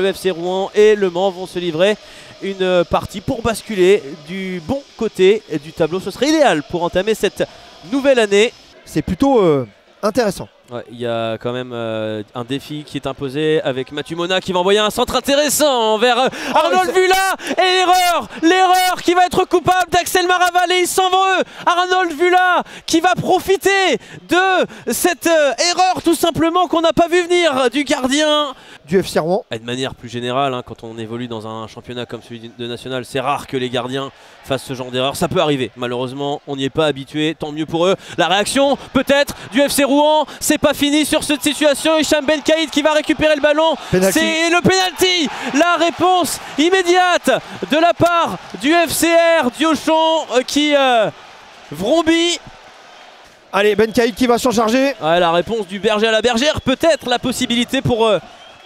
Le FC Rouen et Le Mans vont se livrer une partie pour basculer du bon côté du tableau. Ce serait idéal pour entamer cette nouvelle année. C'est plutôt intéressant. Ouais, il y a quand même un défi qui est imposé avec Mathieu Mona qui va envoyer un centre intéressant vers Arnold Vula et l'erreur qui va être coupable d'Axel Maraval et ils s'en vont eux. Arnold Vula qui va profiter de cette erreur tout simplement qu'on n'a pas vu venir du gardien du FC Rouen. Et de manière plus générale, hein, quand on évolue dans un championnat comme celui de National, c'est rare que les gardiens fassent ce genre d'erreur. Ça peut arriver, malheureusement, on n'y est pas habitué, tant mieux pour eux. La réaction, peut-être, du FC Rouen, c'est pas fini sur cette situation. Hicham Benkaïd qui va récupérer le ballon. C'est le penalty. La réponse immédiate de la part du FCR Diochon qui vrombit. Allez, Benkaïd qui va s'en charger. Ouais, la réponse du berger à la bergère, peut-être la possibilité pour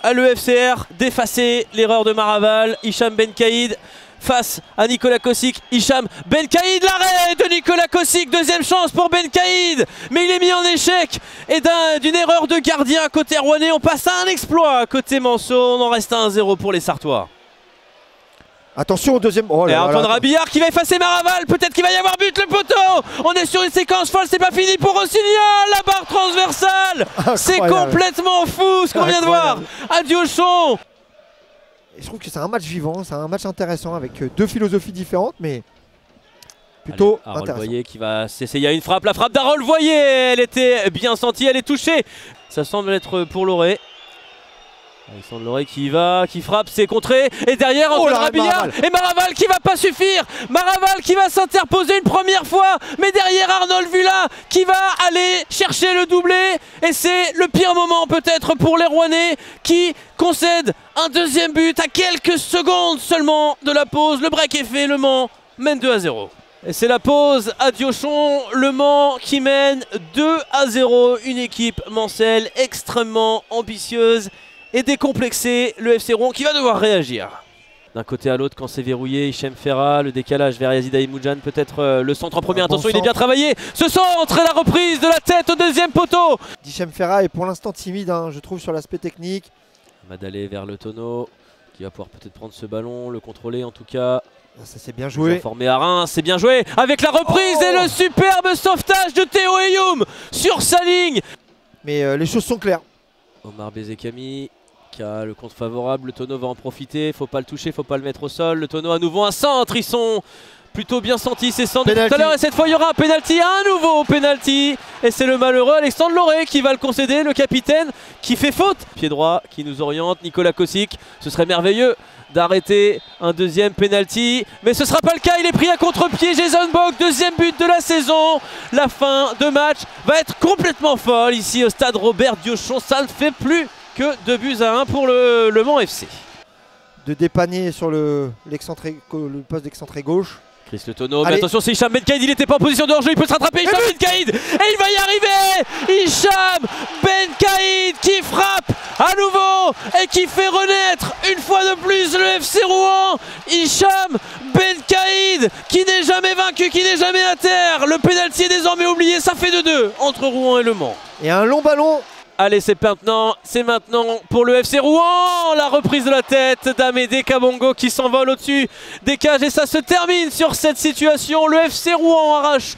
à l'EFCR d'effacer l'erreur de Maraval. Hicham Benkaïd face à Nicolas Kossic. Hicham Benkaïd, l'arrêt de Nicolas Kossic, deuxième chance pour Benkaïd, mais il est mis en échec et d'une erreur de gardien côté rouennais. On passe à un exploit côté Manceau, on en reste à 1-0 pour les Sartois. Attention au deuxième. Oh là et Antoine là, Rabillard qui va effacer Maraval. Peut-être qu'il va y avoir but, le poteau. On est sur une séquence folle, c'est pas fini pour Rossignol. La barre transversale. C'est complètement fou ce qu'on vient de voir à Diochon. Et je trouve que c'est un match vivant, c'est un match intéressant avec deux philosophies différentes, mais plutôt intéressant. Voyer qui va s'essayer à une frappe. La frappe d'Harold Voyer, elle était bien sentie, elle est touchée. Ça semble être pour Loré. Alexandre Loré qui frappe, c'est contré, et derrière Antoine Rabillard et Maraval qui va pas suffire. Maraval qui va s'interposer une première fois, mais derrière Arnold Vula qui va aller chercher le doublé, et c'est le pire moment peut-être pour les Rouennais qui concèdent un deuxième but à quelques secondes seulement de la pause. Le break est fait, Le Mans mène 2-0. Et c'est la pause à Diochon, Le Mans qui mène 2-0, une équipe mancelle extrêmement ambitieuse et décomplexé, le FC Rouen qui va devoir réagir. D'un côté à l'autre quand c'est verrouillé, Hichem Ferra, le décalage vers Yazid Aïmoudjan, peut-être le centre en première intention, il est bien travaillé. Ce centre et la reprise de la tête au deuxième poteau. Hichem Ferra est pour l'instant timide, hein, je trouve, sur l'aspect technique. Madalé vers le tonneau, qui va pouvoir peut-être prendre ce ballon, le contrôler en tout cas. Ça c'est bien joué. Formé à Reims, c'est bien joué. Avec la reprise et le superbe sauvetage de Théo Eyoum sur sa ligne. Mais les choses sont claires. Omar Bezekami qui a le compte favorable, le tonneau va en profiter, faut pas le toucher, faut pas le mettre au sol. Le tonneau à nouveau un centre, ils sont plutôt bien sentis ces centres tout à l'heure, et cette fois il y aura un penalty, un nouveau penalty, et c'est le malheureux Alexandre Loré qui va le concéder, le capitaine qui fait faute. Pied droit qui nous oriente, Nicolas Kossic, ce serait merveilleux d'arrêter un deuxième penalty, mais ce sera pas le cas, il est pris à contre-pied. Jason Bock, deuxième but de la saison. La fin de match va être complètement folle ici au stade Robert Diochon, ça ne fait plus que 2-1 pour le Mans FC. De dépanner sur le poste d'excentré gauche. Chris Le Tonneau, mais attention, c'est Hicham Benkaïd, il n'était pas en position de hors-jeu, il peut se rattraper. Hicham Benkaïd, et il va y arriver. Hicham Benkaïd qui frappe à nouveau et qui fait renaître une fois de plus le FC Rouen. Hicham Benkaïd qui n'est jamais vaincu, qui n'est jamais à terre. Le pénalty est désormais oublié, ça fait 2-2 entre Rouen et Le Mans. Et un long ballon. Allez, c'est maintenant pour le FC Rouen. La reprise de la tête d'Amédée Kabongo qui s'envole au-dessus des cages. Et ça se termine sur cette situation. Le FC Rouen arrache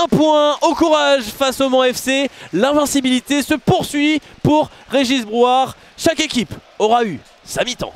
un point au courage face au Mans FC. L'invincibilité se poursuit pour Régis Brouard. Chaque équipe aura eu sa mi-temps.